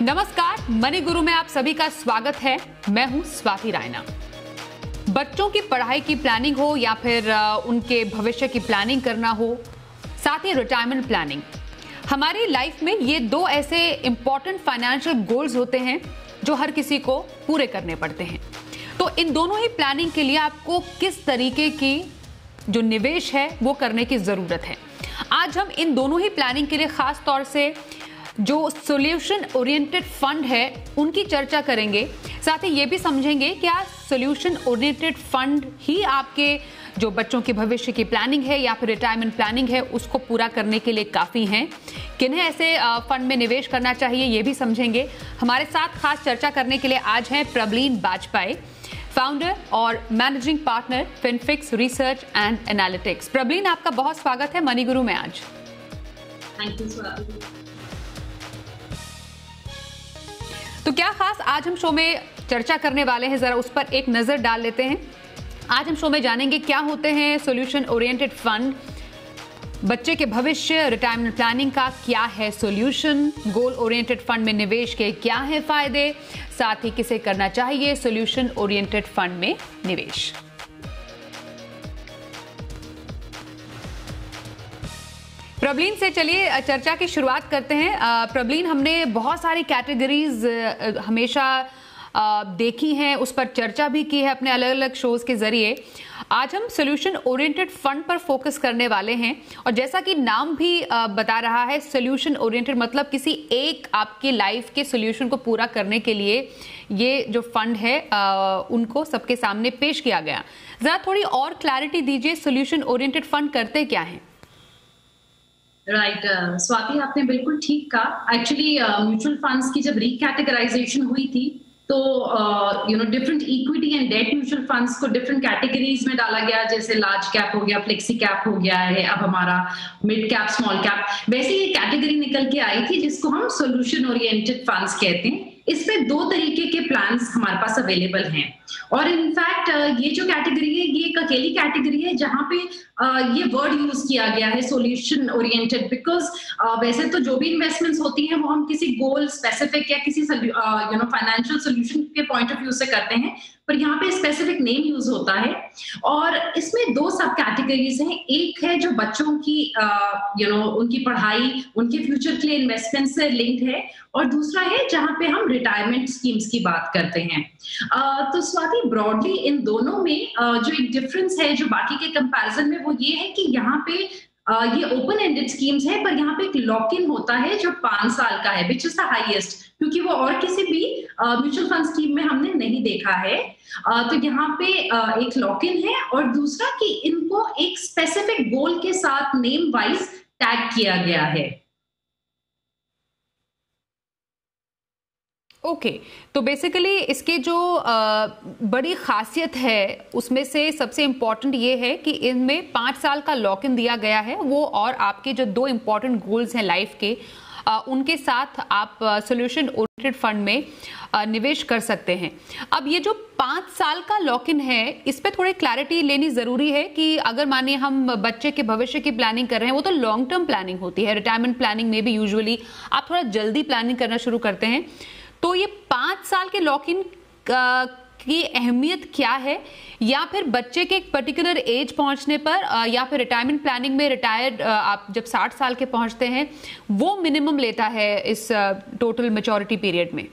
नमस्कार, मनी गुरु में आप सभी का स्वागत है। मैं हूं स्वाति रायना। बच्चों की पढ़ाई की प्लानिंग हो या फिर उनके भविष्य की प्लानिंग करना हो, साथ ही रिटायरमेंट प्लानिंग, हमारी लाइफ में ये दो ऐसे इंपॉर्टेंट फाइनेंशियल गोल्स होते हैं जो हर किसी को पूरे करने पड़ते हैं। तो इन दोनों ही प्लानिंग के लिए आपको किस तरीके की जो निवेश है वो करने की जरूरत है। आज हम इन दोनों ही प्लानिंग के लिए खास तौर से जो सॉल्यूशन ओरिएंटेड फंड है उनकी चर्चा करेंगे। साथ ही ये भी समझेंगे कि क्या सॉल्यूशन ओरिएंटेड फंड ही आपके जो बच्चों के भविष्य की प्लानिंग है या फिर रिटायरमेंट प्लानिंग है उसको पूरा करने के लिए काफ़ी हैं। किन्हें ऐसे फंड में निवेश करना चाहिए ये भी समझेंगे। हमारे साथ खास चर्चा करने के लिए आज हैं प्रबलीन बाजपेयी, फाउंडर और managing partner Finfix research and analytics. Prableen, आपका बहुत स्वागत है मनी गुरु में आज। Thank you Swati. तो क्या खास आज हम शो में चर्चा करने वाले हैं, जरा उस पर एक नजर डाल लेते हैं। आज हम शो में जानेंगे क्या होते हैं सॉल्यूशन ओरिएंटेड फंड, बच्चे के भविष्य रिटायरमेंट प्लानिंग का क्या है सॉल्यूशन, गोल ओरिएंटेड फंड में निवेश के क्या है फायदे, साथ ही किसे करना चाहिए सॉल्यूशन ओरिएंटेड फंड में निवेश। प्रबलीन से चलिए चर्चा की शुरुआत करते हैं। प्रबलीन, हमने बहुत सारी कैटेगरीज हमेशा देखी हैं, उस पर चर्चा भी की है अपने अलग अलग शोज के जरिए। आज हम सॉल्यूशन ओरिएंटेड फंड पर फोकस करने वाले हैं और जैसा कि नाम भी बता रहा है, सॉल्यूशन ओरिएंटेड मतलब किसी एक आपके लाइफ के सॉल्यूशन को पूरा करने के लिए ये जो फंड है उनको सबके सामने पेश किया गया। जरा थोड़ी और क्लैरिटी दीजिए, सॉल्यूशन ओरिएंटेड फंड करते क्या हैं? राइट स्वाति, आपने बिल्कुल ठीक कहा। एक्चुअली म्यूचुअल फंड्स की जब रिकैटेगराइजेशन हुई थी तो different equity and debt mutual funds को डिफरेंट कैटेगरीज में डाला गया, जैसे लार्ज कैप हो गया, फ्लेक्सी कैप हो गया है, अब हमारा मिड कैप, स्मॉल कैप, वैसे ये कैटेगरी निकल के आई थी जिसको हम सॉल्यूशन ओरिएंटेड फंड्स कहते हैं। इसमें दो तरीके के प्लान्स हमारे पास अवेलेबल हैं और इनफैक्ट ये जो कैटेगरी है ये एक अकेली कैटेगरी है जहां पे ये वर्ड यूज किया गया है सॉल्यूशन ओरिएंटेड, बिकॉज वैसे तो जो भी इन्वेस्टमेंट्स होती हैं वो हम किसी गोल स्पेसिफिक या किसी फाइनेंशियल सॉल्यूशन के पॉइंट ऑफ व्यू से करते हैं, पर यहाँ पे स्पेसिफिक नेम यूज होता है। और इसमें दो सब कैटेगरीज हैं। एक है जो बच्चों की उनकी पढ़ाई, उनके फ्यूचर के लिए इन्वेस्टमेंट से लिंक्ड है, और दूसरा है जहां पे हम रिटायरमेंट स्कीम्स की बात करते हैं। तो स्वाति, ब्रॉडली इन दोनों में जो एक डिफरेंस है जो बाकी के कंपैरिजन में, वो ये है कि यहाँ पे ये ओपन एंडेड स्कीम्स है, पर यहाँ पे एक लॉक इन होता है जो 5 साल का है, विच इज द हाईएस्ट, क्योंकि वो और किसी भी म्यूचुअल फंड स्कीम में हमने नहीं देखा है। तो यहाँ पे एक लॉक इन है, और दूसरा कि इनको एक स्पेसिफिक गोल के साथ नेम वाइज टैग किया गया है। ओके, तो बेसिकली इसके जो बड़ी खासियत है उसमें से सबसे इम्पॉर्टेंट ये है कि इनमें 5 साल का लॉक इन दिया गया है वो, और आपके जो दो इम्पॉर्टेंट गोल्स हैं लाइफ के उनके साथ आप सॉल्यूशन ओरिएंटेड फंड में निवेश कर सकते हैं। अब ये जो 5 साल का लॉक इन है इस पे थोड़ी क्लैरिटी लेनी जरूरी है कि अगर मानिए हम बच्चे के भविष्य की प्लानिंग कर रहे हैं, वो तो लॉन्ग टर्म प्लानिंग होती है। रिटायरमेंट प्लानिंग में भी यूजुअली आप थोड़ा जल्दी प्लानिंग करना शुरू करते हैं। तो ये 5 साल के लॉक इन की अहमियत क्या है, या फिर बच्चे के एक पर्टिकुलर एज पहुंचने पर या फिर रिटायरमेंट प्लानिंग में रिटायर्ड आप जब 60 साल के पहुंचते हैं वो मिनिमम लेता है इस टोटल मैच्योरिटी पीरियड में?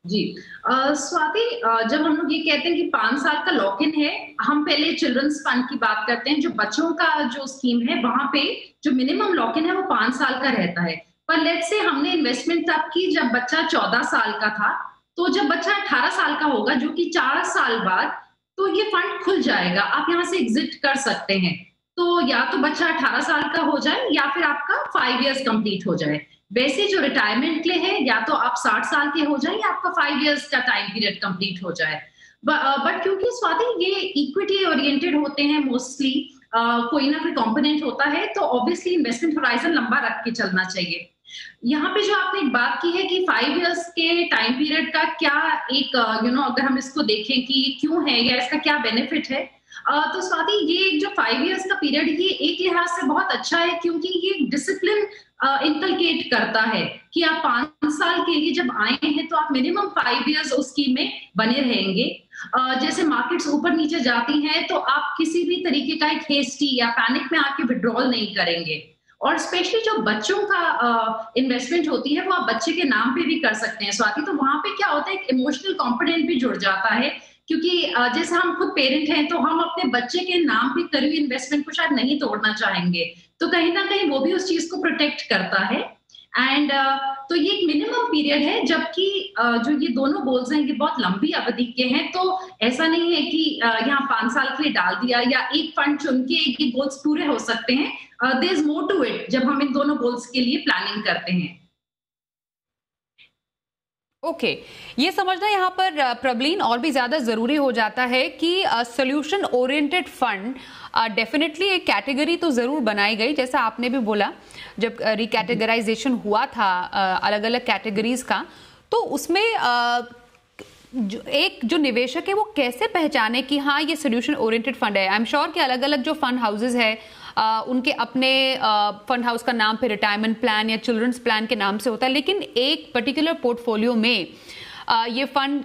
जी स्वाति, जब हम लोग ये कहते हैं कि 5 साल का लॉक इन है, हम पहले चिल्ड्रंस फंड की बात करते हैं। जो बच्चों का जो स्कीम है वहां पे जो मिनिमम लॉक इन है वो 5 साल का रहता है। पर लेट्स से हमने इन्वेस्टमेंट तब की जब बच्चा 14 साल का था, तो जब बच्चा 18 साल का होगा, जो कि 4 साल बाद, तो ये फंड खुल जाएगा, आप यहाँ से एग्जिट कर सकते हैं। तो या तो बच्चा 18 साल का हो जाए या फिर आपका 5 इयर्स कंप्लीट हो जाए। वैसे जो रिटायरमेंट के लिए है, या तो आप 60 साल के हो जाए या आपका 5 इयर्स का टाइम पीरियड कंप्लीट हो जाए। बट क्योंकि स्वाति ये इक्विटी ओरिएंटेड होते हैं मोस्टली, कोई ना कोई कंपोनेंट होता है, तो ऑब्वियसली इन्वेस्टमेंट होराइजन लंबा रख के चलना चाहिए। यहाँ पे जो आपने एक बात की है कि 5 इयर्स के टाइम पीरियड का क्या एक अगर हम इसको देखें कि ये क्यों है या इसका क्या बेनिफिट है, तो स्वाति ये जो 5 इयर्स का पीरियड ये एक लिहाज से बहुत अच्छा है, क्योंकि ये डिसिप्लिन इंकलकेट करता है कि आप 5 साल के लिए जब आए हैं तो आप मिनिमम 5 इयर्स उस स्कीम में बने रहेंगे। जैसे मार्केट्स ऊपर नीचे जाती हैं तो आप किसी भी तरीके का एक हेस्टी या पैनिक में आके विड्रॉल नहीं करेंगे। और स्पेशली जो बच्चों का इन्वेस्टमेंट होती है वो आप बच्चे के नाम पे भी कर सकते हैं स्वाति। तो वहां पे क्या होता है, एक इमोशनल कंपोनेंट भी जुड़ जाता है, क्योंकि जैसे हम खुद पेरेंट हैं तो हम अपने बच्चे के नाम पे करी हुई इन्वेस्टमेंट को शायद नहीं तोड़ना चाहेंगे, तो कहीं ना कहीं वो भी उस चीज को प्रोटेक्ट करता है। एंड तो ये एक मिनिमम पीरियड है, जबकि जो ये दोनों गोल्स हैं ये बहुत लंबी अवधि के हैं। तो ऐसा नहीं है कि यहाँ 5 साल के लिए डाल दिया या एक फंड चुन के ये गोल्स पूरे हो सकते हैं। There is more to it जब हम इन दोनों गोल्स के लिए प्लानिंग करते हैं। ओके ये समझना यहाँ पर प्रबलीन और भी ज्यादा जरूरी हो जाता है कि सोल्यूशन ओरिएंटेड फंड डेफिनेटली एक कैटेगरी तो जरूर बनाई गई, जैसा आपने भी बोला जब रिकैटेगराइजेशन हुआ था अलग अलग कैटेगरीज का, तो उसमें एक जो निवेशक है वो कैसे पहचाने कि हाँ ये सोल्यूशन ओरिएंटेड फंड है। आई एम श्योर कि अलग अलग जो फंड हाउसेज है उनके अपने फंड हाउस का नाम पे रिटायरमेंट प्लान या चिल्ड्रंस प्लान के नाम से होता है, लेकिन एक पर्टिकुलर पोर्टफोलियो में ये फंड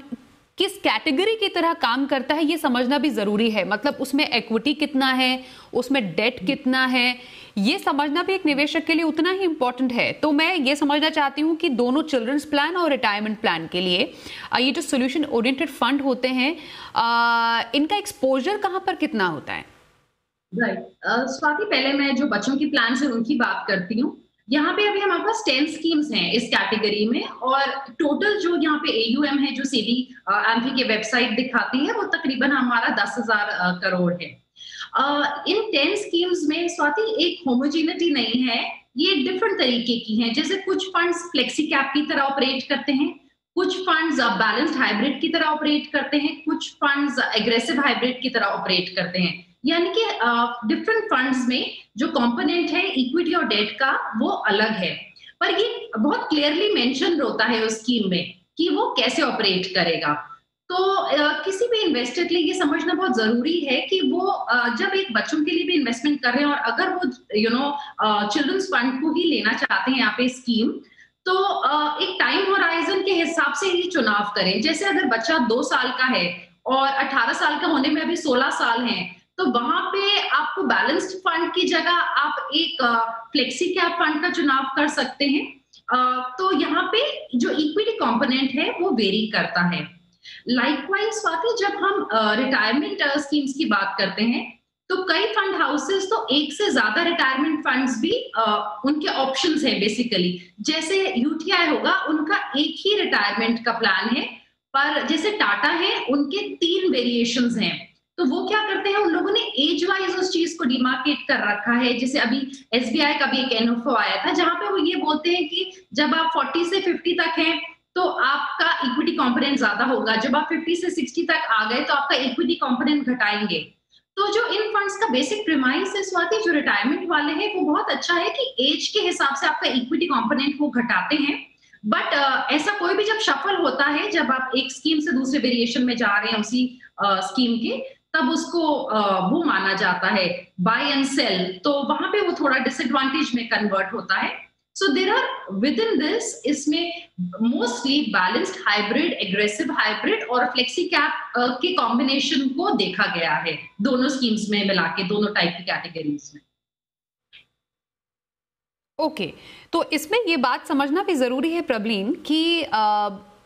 किस कैटेगरी की तरह काम करता है ये समझना भी जरूरी है। मतलब उसमें इक्विटी कितना है, उसमें डेट कितना है, ये समझना भी एक निवेशक के लिए उतना ही इंपॉर्टेंट है। तो मैं ये समझना चाहती हूँ कि दोनों चिल्ड्रंस प्लान और रिटायरमेंट प्लान के लिए ये जो सोल्यूशन ओरिएंटेड फंड होते हैं इनका एक्सपोजर कहाँ पर कितना होता है? राइट स्वाति, पहले मैं जो बच्चों की प्लान है उनकी बात करती हूँ। यहाँ पे अभी हमारे पास 10 स्कीम्स हैं इस कैटेगरी में, और टोटल जो यहाँ पे AUM है जो सेबी एमफी के वेबसाइट दिखाती है वो तकरीबन हमारा 10,000 करोड़ है। इन 10 स्कीम्स में स्वाति एक होमोजेनिटी नहीं है, ये डिफरेंट तरीके की हैं। जैसे कुछ फंड्स फ्लेक्सी कैप की तरह ऑपरेट करते हैं, कुछ फंड्स बैलेंस्ड हाइब्रिड की तरह ऑपरेट करते हैं, कुछ फंड्स एग्रेसिव हाइब्रिड की तरह ऑपरेट करते हैं। यानी कि डिफरेंट फंड्स में जो कंपोनेंट है इक्विटी और डेट का वो अलग है, पर ये बहुत क्लियरली मेंशन होता है उस स्कीम में कि वो कैसे ऑपरेट करेगा। तो किसी भी इन्वेस्टर के लिए ये समझना बहुत जरूरी है कि वो जब एक बच्चों के लिए भी इन्वेस्टमेंट कर रहे हैं और अगर वो चिल्ड्रंस फंड को ही लेना चाहते हैं यहाँ पे स्कीम, तो एक टाइम होराइजन के हिसाब से ही चुनाव करें। जैसे अगर बच्चा 2 साल का है और 18 साल का होने में अभी 16 साल है, तो वहां पे आपको बैलेंस्ड फंड की जगह आप एक फ्लेक्सी कैप फंड का चुनाव कर सकते हैं। तो यहाँ पे जो इक्विटी कंपोनेंट है वो वेरी करता है। लाइकवाइज स्वाति, जब हम रिटायरमेंट स्कीम्स की बात करते हैं तो कई फंड हाउसेस तो एक से ज्यादा रिटायरमेंट फंड्स भी उनके ऑप्शंस हैं बेसिकली। जैसे यूटीआई होगा, उनका एक ही रिटायरमेंट का प्लान है, पर जैसे टाटा है उनके 3 वेरिएशंस हैं। तो वो क्या करते हैं, उन लोगों ने एज वाइज उस चीज को डिमार्केट कर रखा है। जैसे अभी एसबीआई का भी एक एनओफओ आया था जहां पे वो ये बोलते हैं कि जब आप 40 से 50 तक हैं तो आपका इक्विटी कंपोनेंट ज्यादा होगा, जब आप 50 से 60 तक आ गए तो आपका इक्विटी कंपोनेंट घटाएंगे। तो जो इन फंड्स का बेसिक प्रीमाइस है स्वाति, जो रिटायरमेंट वाले हैं वो बहुत अच्छा है कि एज के हिसाब से आपका इक्विटी कंपोनेंट वो घटाते हैं। बट ऐसा कोई भी जब शफल होता है, जब आप एक स्कीम से दूसरे वेरिएशन में जा रहे हैं उसी स्कीम के, तब उसको वो माना जाता है बाय एंड सेल, तो वहां पे वो थोड़ा डिसएडवांटेज में कन्वर्ट होता है। So there are within this, इसमें mostly balanced hybrid, aggressive hybrid और फ्लेक्सी कैप के कॉम्बिनेशन को देखा गया है दोनों स्कीम्स में मिला के, दोनों टाइप की कैटेगरीज में। ओके तो इसमें ये बात समझना भी जरूरी है प्रबलीन कि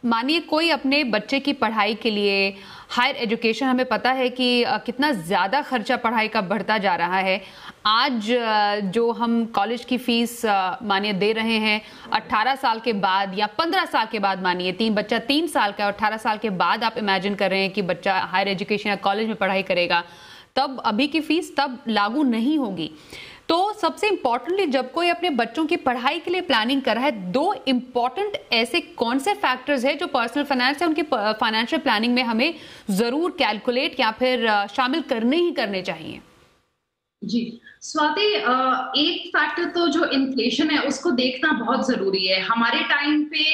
मानिए कोई अपने बच्चे की पढ़ाई के लिए, हायर एजुकेशन, हमें पता है कि कितना ज़्यादा खर्चा पढ़ाई का बढ़ता जा रहा है। आज जो हम कॉलेज की फीस मानिए दे रहे हैं, 18 साल के बाद या 15 साल के बाद, मानिए बच्चा 3 साल का है, 18 साल के बाद आप इमेजिन कर रहे हैं कि बच्चा हायर एजुकेशन या कॉलेज में पढ़ाई करेगा, तब अभी की फीस तब लागू नहीं होगी। तो सबसे इंपॉर्टेंटली जब कोई अपने बच्चों की पढ़ाई के लिए प्लानिंग कर रहा है, 2 इंपॉर्टेंट ऐसे कौन से फैक्टर्स है जो पर्सनल फाइनेंस है उनकी फाइनेंशियल प्लानिंग में हमें जरूर कैलकुलेट या फिर शामिल करने ही करने चाहिए? जी स्वाति, एक फैक्टर तो जो इन्फ्लेशन है उसको देखना बहुत जरूरी है। हमारे टाइम पे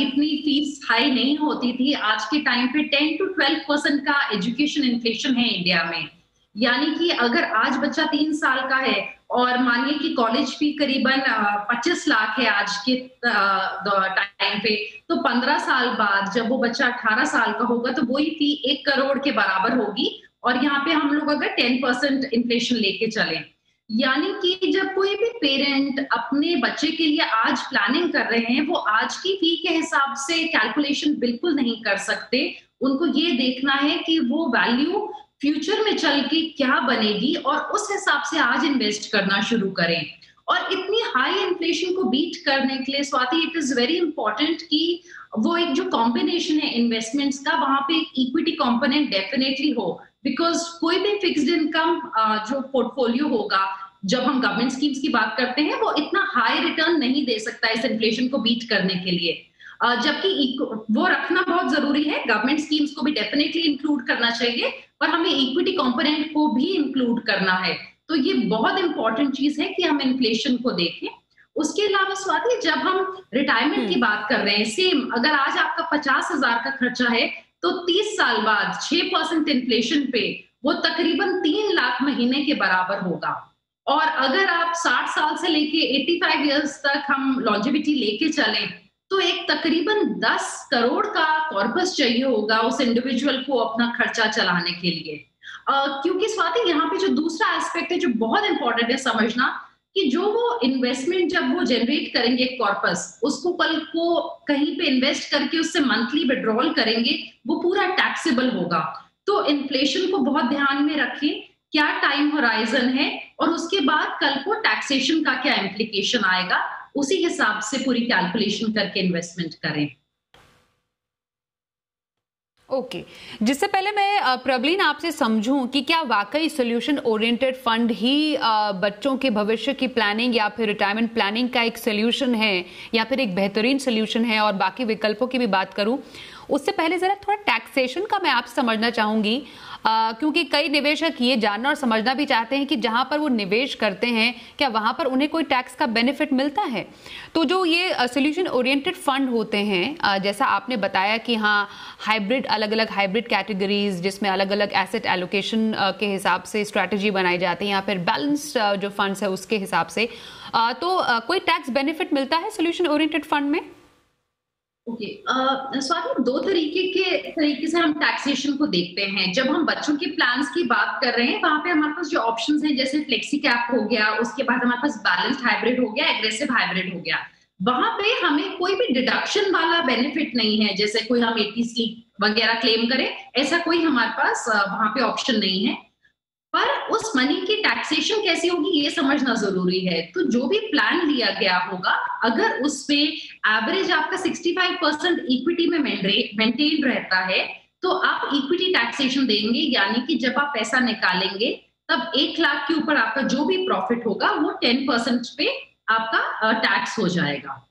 इतनी फीस हाई नहीं होती थी, आज के टाइम पे 10 to 12% का एजुकेशन इन्फ्लेशन है इंडिया में। यानी कि अगर आज बच्चा 3 साल का है और मानिए कि कॉलेज फी करीबन 25 लाख है आज के टाइम पे, तो 15 साल बाद जब वो बच्चा 18 साल का होगा तो वही फी 1 करोड़ के बराबर होगी। और यहाँ पे हम लोग अगर 10% इन्फ्लेशन लेके चलें, यानी कि जब कोई भी पेरेंट अपने बच्चे के लिए आज प्लानिंग कर रहे हैं, वो आज की फी के हिसाब से कैलकुलेशन बिल्कुल नहीं कर सकते। उनको ये देखना है कि वो वैल्यू फ्यूचर में चल के क्या बनेगी और उस हिसाब से आज इन्वेस्ट करना शुरू करें। और इतनी हाई इन्फ्लेशन को बीट करने के लिए Swati, it is very important कि वो एक जो कॉम्बिनेशन है इन्वेस्टमेंट्स का, वहां पे एक इक्विटी कंपोनेंट डेफिनेटली हो। बिकॉज कोई भी फिक्स्ड इनकम जो पोर्टफोलियो होगा, जब हम गवर्नमेंट स्कीम्स की बात करते हैं, वो इतना हाई रिटर्न नहीं दे सकता इस इन्फ्लेशन को बीट करने के लिए। जबकि वो रखना बहुत जरूरी है, गवर्नमेंट स्कीम्स को भी डेफिनेटली इंक्लूड करना चाहिए, पर हमें इक्विटी कंपोनेंट को भी इंक्लूड करना है। तो ये बहुत इंपॉर्टेंट चीज है कि हम इन्फ्लेशन को देखें। उसके अलावा स्वाति, जब हम रिटायरमेंट की बात कर रहे हैं, सेम अगर आज आपका 50,000 का खर्चा है, तो 30 साल बाद 6% इन्फ्लेशन पे वो तकरीबन 3 लाख महीने के बराबर होगा। और अगर आप 60 साल से लेके 85 इयर्स तक हम लॉन्जेविटी लेके चलें, तो एक तकरीबन 10 करोड़ का कॉर्पस चाहिए होगा उस इंडिविजुअल को अपना खर्चा चलाने के लिए। क्योंकि स्वाति, यहाँ पे जो दूसरा एस्पेक्ट है जो बहुत इंपॉर्टेंट है समझना, कि जो वो इन्वेस्टमेंट जब वो जनरेट करेंगे कॉर्पस, उसको कल को कहीं पे इन्वेस्ट करके उससे मंथली विड्रॉल करेंगे, वो पूरा टैक्सेबल होगा। तो इन्फ्लेशन को बहुत ध्यान में रखें, क्या टाइम होराइजन है और उसके बाद कल को टैक्सेशन का क्या इम्प्लीकेशन आएगा, उसी हिसाब से पूरी कैलकुलेशन करके इन्वेस्टमेंट करें। ओके जिससे पहले मैं प्रबलीन आपसे समझूं कि क्या वाकई सोल्यूशन ओरिएंटेड फंड ही बच्चों के भविष्य की प्लानिंग या फिर रिटायरमेंट प्लानिंग का एक सोल्यूशन है या फिर एक बेहतरीन सोल्यूशन है, और बाकी विकल्पों की भी बात करूं, उससे पहले जरा थोड़ा टैक्सेशन का मैं आपसे समझना चाहूंगी, क्योंकि कई निवेशक ये जानना और समझना भी चाहते हैं कि जहां पर वो निवेश करते हैं क्या वहां पर उन्हें कोई टैक्स का बेनिफिट मिलता है। तो जो ये सोल्यूशन ओरिएंटेड फंड होते हैं, जैसा आपने बताया कि हाँ हाइब्रिड, अलग अलग हाइब्रिड कैटेगरीज जिसमें अलग अलग एसेट एलोकेशन के हिसाब से स्ट्रैटेजी बनाई जाती है या फिर बैलेंस जो फंड्स है उसके हिसाब से, तो कोई टैक्स बेनिफिट मिलता है सोल्यूशन ओरिएंटेड फंड में? ओके, स्वाति, दो तरीके से हम टैक्सेशन को देखते हैं। जब हम बच्चों के प्लान्स की बात कर रहे हैं, वहां पे हमारे पास जो ऑप्शंस हैं, जैसे फ्लेक्सी कैप हो गया, उसके बाद हमारे पास बैलेंस्ड हाइब्रिड हो गया, एग्रेसिव हाइब्रिड हो गया। वहां पे हमें कोई भी डिडक्शन वाला बेनिफिट नहीं है, जैसे कोई हम 80 स्लीप वगैरह क्लेम करें, ऐसा कोई हमारे पास वहां पे ऑप्शन नहीं है। पर उस मनी की टैक्सेशन कैसी होगी ये समझना जरूरी है। तो जो भी प्लान लिया गया होगा, अगर उसमें एवरेज आपका 65% इक्विटी में मेंटेन रहता है, तो आप इक्विटी टैक्सेशन देंगे, यानी कि जब आप पैसा निकालेंगे तब 1 लाख के ऊपर आपका जो भी प्रॉफिट होगा वो 10% पे आपका टैक्स हो जाएगा।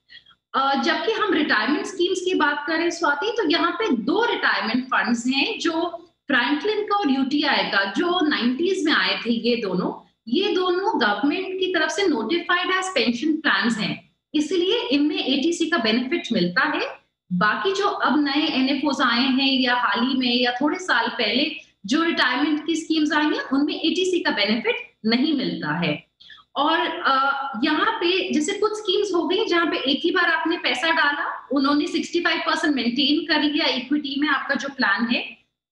जबकि हम रिटायरमेंट स्कीम्स की बात करें स्वाति, तो यहाँ पे 2 रिटायरमेंट फंड्स हैं, जो फ्रैंकलिन का और यूटीआई का, जो 90s में आए थे, ये दोनों गवर्नमेंट की तरफ से नोटिफाइड एज पेंशन प्लान्स हैं, इसलिए इनमें एटीसी का बेनिफिट मिलता है। बाकी जो अब नए एनएफओस आए हैं या हाल ही में या थोड़े साल पहले जो रिटायरमेंट की स्कीम्स आई हैं, उनमें एटीसी का बेनिफिट नहीं मिलता है। और यहाँ पे जैसे कुछ स्कीम्स हो गई जहां पे एक ही बार आपने पैसा डाला, उन्होंने 65% मेंटेन कर लिया इक्विटी में आपका जो प्लान है,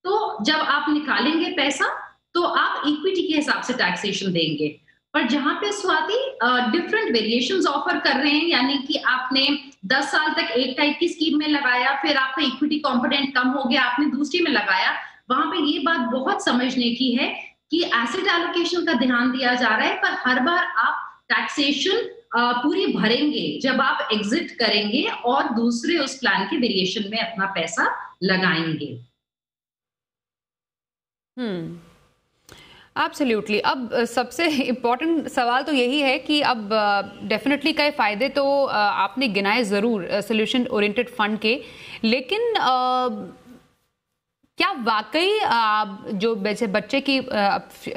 तो जब आप निकालेंगे पैसा तो आप इक्विटी के हिसाब से टैक्सेशन देंगे। पर जहां पे स्वाति डिफरेंट वेरिएशंस ऑफर कर रहे हैं, यानी कि आपने 10 साल तक एक टाइप की स्कीम में लगाया, फिर आपका इक्विटी कंपोनेंट कम हो गया, आपने दूसरी में लगाया, वहां पे ये बात बहुत समझने की है कि एसेट एलोकेशन का ध्यान दिया जा रहा है, पर हर बार आप टैक्सेशन पूरी भरेंगे जब आप एग्जिट करेंगे और दूसरे उस प्लान के वेरिएशन में अपना पैसा लगाएंगे। एब्सोल्युटली। अब सबसे इम्पोर्टेंट सवाल तो यही है कि अब डेफिनेटली कई फायदे तो आपने गिनाए ज़रूर सोल्यूशन ओरिएंटेड फंड के, लेकिन क्या वाकई जो वैसे बच्चे की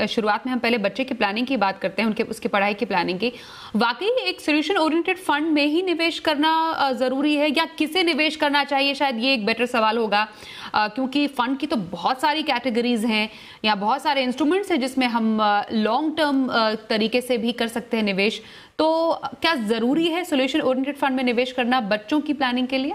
शुरुआत में हम पहले बच्चे की प्लानिंग की बात करते हैं, उनके उसकी पढ़ाई की प्लानिंग की, वाकई एक सोल्यूशन ओरिएंटेड फंड में ही निवेश करना जरूरी है या किसे निवेश करना चाहिए? शायद ये एक बेटर सवाल होगा, क्योंकि फंड की तो बहुत सारी कैटेगरीज हैं या बहुत सारे इंस्ट्रूमेंट्स हैं जिसमें हम लॉन्ग टर्म तरीके से भी कर सकते हैं निवेश। तो क्या जरूरी है सोल्यूशन ओरिएंटेड फंड में निवेश करना बच्चों की प्लानिंग के लिए?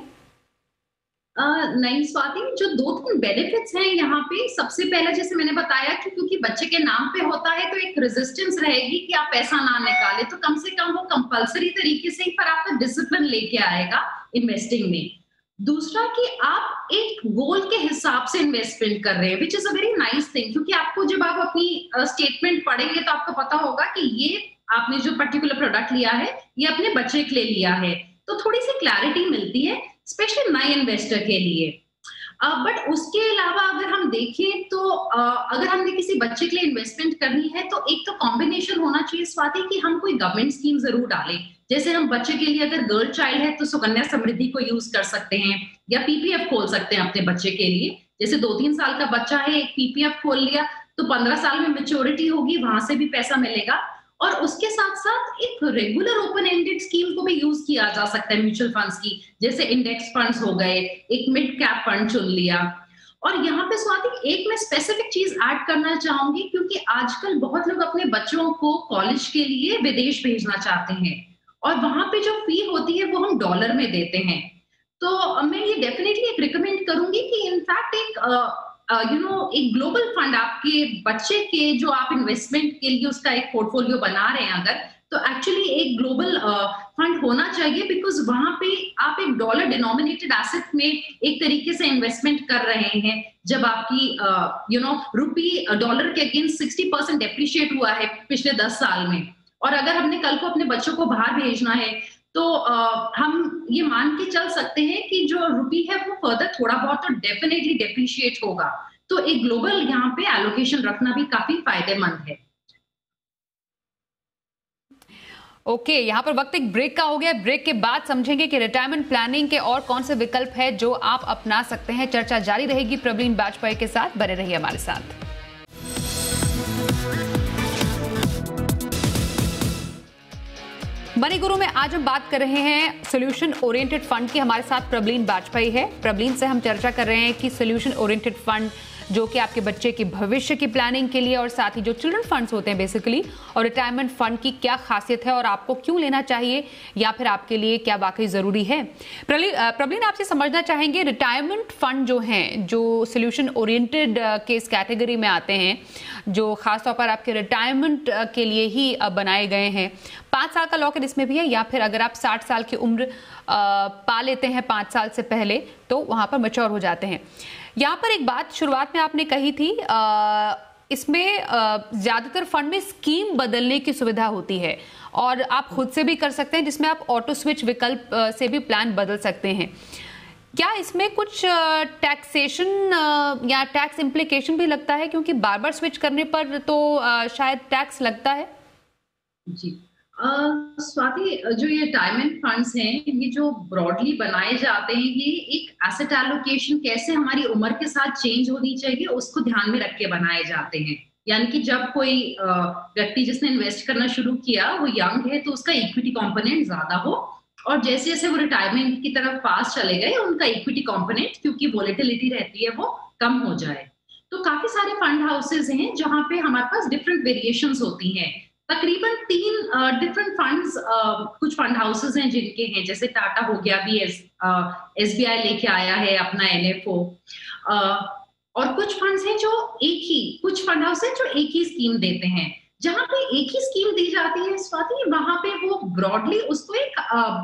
नहीं स्वाति, जो 2-3 बेनिफिट्स हैं यहाँ पे। सबसे पहला जैसे मैंने बताया कि क्योंकि बच्चे के नाम पे होता है तो एक रेजिस्टेंस रहेगी कि आप पैसा ना निकाले, तो कम से कम वो कंपलसरी तरीके से ही पर आपका डिसिप्लिन लेके आएगा इन्वेस्टिंग में। दूसरा कि आप एक गोल के हिसाब से इन्वेस्टमेंट कर रहे हैं, which is a very nice thing, क्योंकि आपको जब आप अपनी स्टेटमेंट पढ़ेंगे तो आपको पता होगा कि ये आपने जो पर्टिकुलर प्रोडक्ट लिया है ये अपने बच्चे के लिए लिया है, तो थोड़ी सी क्लैरिटी मिलती है स्पेशली नए इन्वेस्टर के लिए। बट उसके अलावा अगर हम देखें तो अगर हमने किसी बच्चे के लिए इन्वेस्टमेंट करनी है तो एक तो कॉम्बिनेशन होना चाहिए स्वाति कि हम कोई गवर्नमेंट स्कीम जरूर डालें। जैसे हम बच्चे के लिए अगर गर्ल चाइल्ड है तो सुकन्या समृद्धि को यूज कर सकते हैं या पीपीएफ खोल सकते हैं अपने बच्चे के लिए। जैसे 2-3 साल का बच्चा है, एक पीपीएफ खोल लिया तो 15 साल में मेच्योरिटी होगी, वहां से भी पैसा मिलेगा। और उसके साथ साथ एक रेगुलर ओपन एंडेड स्कीम को भी यूज किया जा सकता है म्यूचुअल फंड्स की, जैसे इंडेक्स फंड्स हो गए, एक मिड कैप फंड चुन लिया। और यहाँ पे स्वाति एक मैं स्पेसिफिक चीज ऐड करना चाहूंगी, क्योंकि आजकल बहुत लोग अपने बच्चों को कॉलेज के लिए विदेश भेजना चाहते हैं और वहां पे जो फी होती है वो हम डॉलर में देते हैं। तो मैं ये डेफिनेटली एक रिकमेंड करूंगी कि इनफैक्ट एक एक ग्लोबल फंड आपके बच्चे के जो आप इन्वेस्टमेंट के लिए उसका एक पोर्टफोलियो बना रहे हैं अगर, तो एक्चुअली एक ग्लोबल फंड होना चाहिए, बिकॉज वहां पे आप एक डॉलर डिनोमिनेटेड एसेट में एक तरीके से इन्वेस्टमेंट कर रहे हैं। जब आपकी रुपी डॉलर के अगेंस्ट 60% डेप्रिशिएट हुआ है पिछले 10 साल में, और अगर हमने कल को अपने बच्चों को बाहर भेजना है तो हम ये मान के चल सकते हैं कि जो रुपी है वो फर्दर थोड़ा बहुत तो डेफिनेटली डेप्रिशिएट होगा। तो एक ग्लोबल यहाँ पे एलोकेशन रखना भी काफी फायदेमंद है। ओके, यहाँ पर वक्त एक ब्रेक का हो गया। ब्रेक के बाद समझेंगे कि रिटायरमेंट प्लानिंग के और कौन से विकल्प है जो आप अपना सकते हैं। चर्चा जारी रहेगी प्रवीण बाजपेयी के साथ, बने रहिए हमारे साथ। मनी गुरु में आज हम बात कर रहे हैं सोल्यूशन ओरिएंटेड फंड की। हमारे साथ प्रवीण बाजपेयी है। प्रवीण से हम चर्चा कर रहे हैं कि सोल्यूशन ओरिएंटेड फंड जो कि आपके बच्चे की भविष्य की प्लानिंग के लिए, और साथ ही जो चिल्ड्रन फंड्स होते हैं बेसिकली, और रिटायरमेंट फंड की क्या खासियत है और आपको क्यों लेना चाहिए या फिर आपके लिए क्या वाकई जरूरी है। प्रवीण, आपसे समझना चाहेंगे रिटायरमेंट फंड जो हैं, जो सोल्यूशन ओरिएंटेड के इस कैटेगरी में आते हैं, जो खासतौर पर आपके रिटायरमेंट के लिए ही बनाए गए हैं, 5 साल का लॉक इन इसमें भी है, या फिर अगर आप 60 साल की उम्र पा लेते हैं 5 साल से पहले तो वहां पर मैच्योर हो जाते हैं। यहाँ पर एक बात शुरुआत में आपने कही थी, इसमें ज्यादातर फंड में स्कीम बदलने की सुविधा होती है और आप खुद से भी कर सकते हैं, जिसमें आप ऑटो स्विच विकल्प से भी प्लान बदल सकते हैं। क्या इसमें कुछ टैक्सेशन या टैक्स इम्प्लीकेशन भी लगता है, क्योंकि बार बार स्विच करने पर तो शायद टैक्स लगता है? जी स्वाति, जो ये रिटायरमेंट फंड्स हैं ये जो ब्रॉडली बनाए जाते हैं, ये एक एसेट एलोकेशन कैसे हमारी उम्र के साथ चेंज होनी चाहिए उसको ध्यान में रख के बनाए जाते हैं। यानी कि जब कोई व्यक्ति जिसने इन्वेस्ट करना शुरू किया वो यंग है तो उसका इक्विटी कंपोनेंट ज्यादा हो, और जैसे जैसे वो रिटायरमेंट की तरफ पास चले गए उनका इक्विटी कंपोनेंट, क्योंकि वोलेटिलिटी रहती है, वो कम हो जाए। तो काफी सारे फंड हाउसेज हैं जहां पे हमारे पास डिफरेंट वेरिएशंस होती हैं। तकरीबन 3 डिफरेंट फंड्स, कुछ फंड हाउसेज हैं जिनके हैं, जैसे टाटा हो गया, भी एसबीआई लेके आया है अपना एनएफओ, और कुछ फंड्स हैं जो कुछ फंड हाउस हैं जो एक ही स्कीम देते हैं। जहां पे एक ही स्कीम दी जाती है स्वाति, वहां पे वो ब्रॉडली उसको एक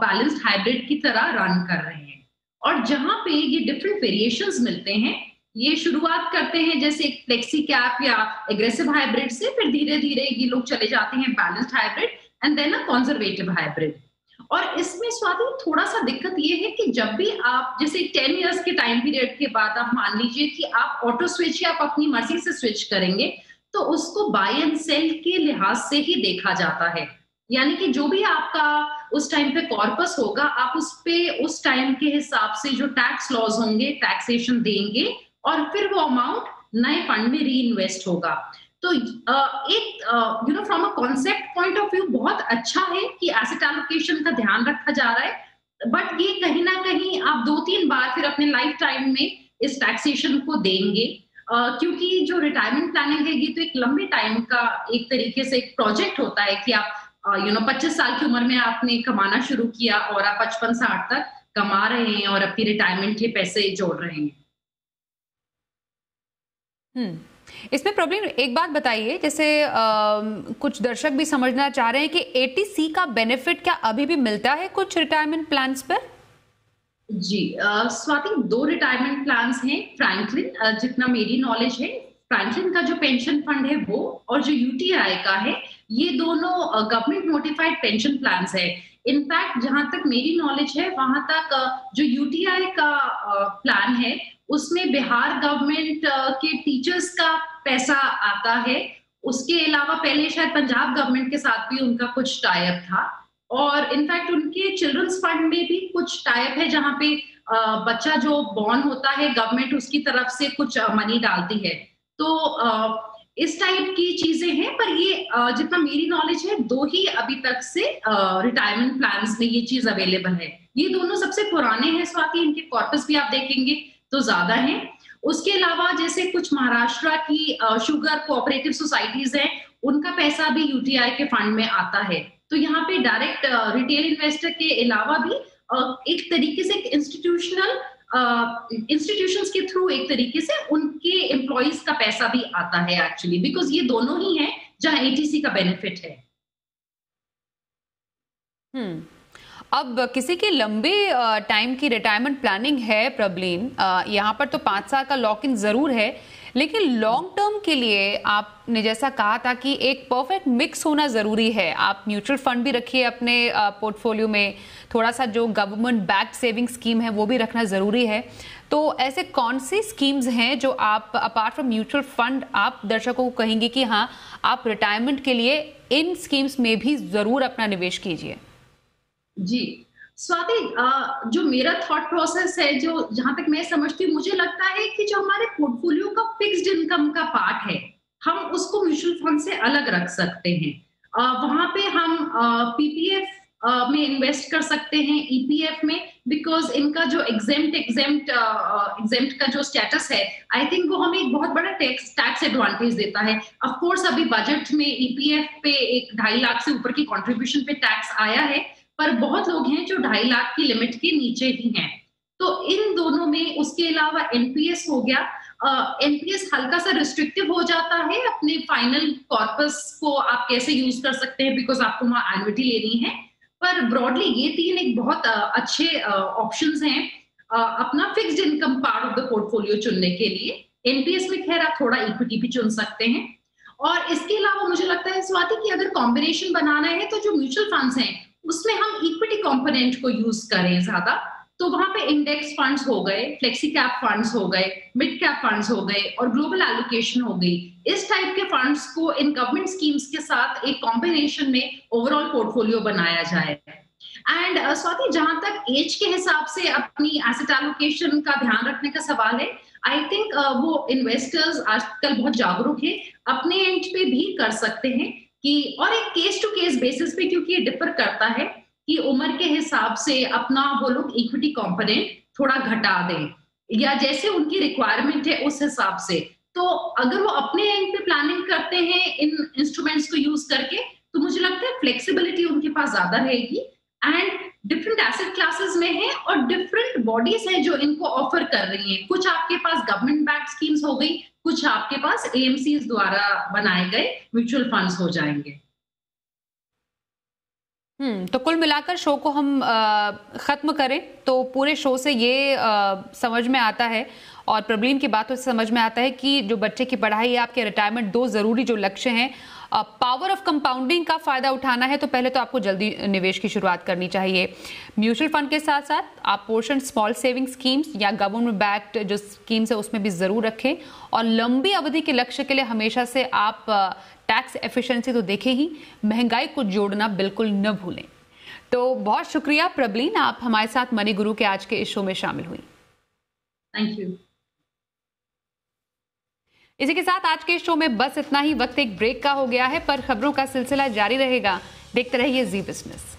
बैलेंस्ड हाइब्रिड की तरह रन कर रहे हैं। और जहां पे ये डिफरेंट वेरिएशंस मिलते हैं, ये शुरुआत करते हैं जैसे एक फ्लेक्सी कैप या एग्रेसिव हाइब्रिड से, फिर धीरे धीरे ये लोग चले जाते हैं balanced hybrid and then a conservative hybrid. और इसमें स्वाति थोड़ा सा दिक्कत ये है कि जब भी आप जैसे 10 इयर्स के टाइम पीरियड के बाद आप मान लीजिए कि आप ऑटो स्विच या आप अपनी मर्जी से स्विच करेंगे, तो उसको बाय एंड सेल के लिहाज से ही देखा जाता है। यानी कि जो भी आपका उस टाइम पे कॉर्पस होगा, आप उस पे उस टाइम के हिसाब से जो टैक्स लॉज होंगे टैक्सेशन देंगे, और फिर वो अमाउंट नए फंड में री इन्वेस्ट होगा। तो एक from a concept point of view बहुत अच्छा है कि एसेट एलोकेशन का ध्यान रखा जा रहा है, बट ये कहीं ना कहीं आप 2-3 बार फिर अपने लाइफ टाइम में इस टैक्सेशन को देंगे, क्योंकि जो रिटायरमेंट प्लानिंग है ये तो एक लंबे टाइम का एक तरीके से एक प्रोजेक्ट होता है कि आप 25 साल की उम्र में आपने कमाना शुरू किया और आप 55-60 तक कमा रहे हैं और अपनी रिटायरमेंट के पैसे जोड़ रहे हैं। इसमें प्रॉब्लम एक बात बताइए, जैसे कुछ दर्शक भी समझना चाह रहे हैं कि एटीसी का बेनिफिट क्या अभी भी मिलता है कुछ रिटायरमेंट प्लान्स पर? जी स्वाति, 2 रिटायरमेंट प्लान्स हैं फ्रैंकलिन, जितना मेरी नॉलेज है फ्रैंकलिन का जो पेंशन फंड है वो, और जो यूटीआई का है, ये दोनों गवर्नमेंट नोटिफाइड पेंशन प्लान्स है। इनफैक्ट जहां तक मेरी नॉलेज है वहां तक जो यूटीआई का प्लान है उसमें बिहार गवर्नमेंट के टीचर्स का पैसा आता है। उसके अलावा पहले शायद पंजाब गवर्नमेंट के साथ भी उनका कुछ टाइप था, और इनफैक्ट उनके चिल्ड्रंस फंड में भी कुछ टाइप है जहां पे बच्चा जो बॉर्न होता है गवर्नमेंट उसकी तरफ से कुछ मनी डालती है। तो इस टाइप की चीजें हैं, पर ये जितना मेरी नॉलेज है 2 ही अभी तक से रिटायरमेंट प्लान्स में ये चीज अवेलेबल है। ये दोनों सबसे पुराने हैं स्वाति, इनके कॉर्पस भी आप देखेंगे तो ज्यादा हैं। उसके अलावा जैसे कुछ महाराष्ट्र की शुगर कोऑपरेटिव सोसाइटीज हैं, उनका पैसा भी यूटीआई के फंड में आता है। तो यहाँ पे डायरेक्ट रिटेल इन्वेस्टर के अलावा भी एक तरीके से इंस्टीट्यूशंस के थ्रू एक तरीके से उनके एम्प्लॉइज का पैसा भी आता है एक्चुअली, बिकॉज ये दोनों ही हैं जहां एटीसी का बेनिफिट है। अब किसी की लंबे टाइम की रिटायरमेंट प्लानिंग है प्रबलीन, यहाँ पर तो 5 साल का लॉक इन जरूर है, लेकिन लॉन्ग टर्म के लिए आपने जैसा कहा था कि एक परफेक्ट मिक्स होना जरूरी है। आप म्यूचुअल फंड भी रखिए अपने पोर्टफोलियो में, थोड़ा सा जो गवर्नमेंट बैक्ड सेविंग स्कीम है वो भी रखना जरूरी है। तो ऐसे कौन सी स्कीम्स हैं जो आप अपार्ट फ्रॉम म्यूचुअल फंड आप दर्शकों को कहेंगे कि हाँ आप रिटायरमेंट के लिए इन स्कीम्स में भी जरूर अपना निवेश कीजिए? जी स्वाति, जो मेरा थॉट प्रोसेस है, जो जहां तक मैं समझती हूँ, मुझे लगता है कि जो हमारे पोर्टफोलियो का फिक्स्ड इनकम का पार्ट है हम उसको म्यूचुअल फंड से अलग रख सकते हैं। वहां पे हम पीपीएफ में इन्वेस्ट कर सकते हैं, ईपीएफ में, बिकॉज इनका जो एग्जेम्प्ट का जो स्टेटस है आई थिंक वो हमें एक बहुत बड़ा टैक्स एडवांटेज देता है। ऑफ कोर्स अभी बजट में ईपीएफ पे 2.5 लाख से ऊपर की कंट्रीब्यूशन पे टैक्स आया है, पर बहुत लोग हैं जो 2.5 लाख की लिमिट के नीचे ही हैं। तो इन दोनों में, उसके अलावा एनपीएस हो गया, एनपीएस हल्का सा रिस्ट्रिक्टिव हो जाता है, अपने फाइनल कॉर्पस को आप कैसे यूज कर सकते हैं बिकॉज आपको वहां एन्युटी लेनी है। पर ब्रॉडली ये 3 एक बहुत अच्छे ऑप्शंस हैं अपना fixed income part of the portfolio चुनने के लिए। एनपीएस में खैर आप थोड़ा इक्विटी भी चुन सकते हैं, और इसके अलावा मुझे लगता है स्वाति कि अगर कॉम्बिनेशन बनाना है तो जो म्यूचुअल फंड्स हैं उसमें हम इक्विटी कंपोनेंट को यूज करें ज्यादा, तो वहां पे इंडेक्स फंड्स हो गए, फ्लेक्सी कैप फंड्स हो गए, मिड कैप फंड्स हो गए और ग्लोबल एलोकेशन हो गई। इस टाइप के फंड्स को इन गवर्नमेंट स्कीम्स के साथ एक कॉम्बिनेशन में ओवरऑल पोर्टफोलियो बनाया जाए। एंड स्वाति, जहां तक एज के हिसाब से अपनी एसेट एलोकेशन का ध्यान रखने का सवाल है, आई थिंक वो इन्वेस्टर्स आजकल बहुत जागरूक है, अपने एंड पे भी कर सकते हैं कि, और एक केस टू केस बेसिस पे, क्योंकि ये डिफर करता है कि उम्र के हिसाब से अपना वो लोग इक्विटी कंपोनेंट थोड़ा घटा दें या जैसे उनकी रिक्वायरमेंट है उस हिसाब से। तो अगर वो अपने एंड पे प्लानिंग करते हैं इन इंस्ट्रूमेंट्स को यूज करके, तो मुझे लगता है फ्लेक्सिबिलिटी उनके पास ज्यादा रहेगी। एंड डिफरेंट एसेट क्लासेस में है और डिफरेंट बॉडीज हैं जो इनको ऑफर कर रही हैं। कुछ आपके पास गवर्नमेंट बैक्ड स्कीम्स हो गई, कुछ आपके पास एएमसीज द्वारा बनाए गए म्यूचुअल फंड्स हो जाएंगे। तो कुल मिलाकर शो को हम खत्म करें तो पूरे शो से ये समझ में आता है और प्रबलीन की बातों से समझ में आता है कि जो बच्चे की पढ़ाई है, आपके रिटायरमेंट, 2 जरूरी जो लक्ष्य हैं, पावर ऑफ कंपाउंडिंग का फायदा उठाना है तो पहले तो आपको जल्दी निवेश की शुरुआत करनी चाहिए। म्यूचुअल फंड के साथ साथ आप पोर्शन स्मॉल सेविंग स्कीम्स या गवर्नमेंट बैक्ड जो स्कीम्स है उसमें भी जरूर रखें, और लंबी अवधि के लक्ष्य के लिए हमेशा से आप टैक्स एफिशिएंसी तो देखें ही, महंगाई को जोड़ना बिल्कुल न भूलें। तो बहुत शुक्रिया प्रबलीन, आप हमारे साथ मनी गुरु के आज के इस शो में शामिल हुई। Thank you. इसी के साथ आज के शो में बस इतना ही। वक्त एक ब्रेक का हो गया है, पर खबरों का सिलसिला जारी रहेगा। देखते रहिए जी बिजनेस।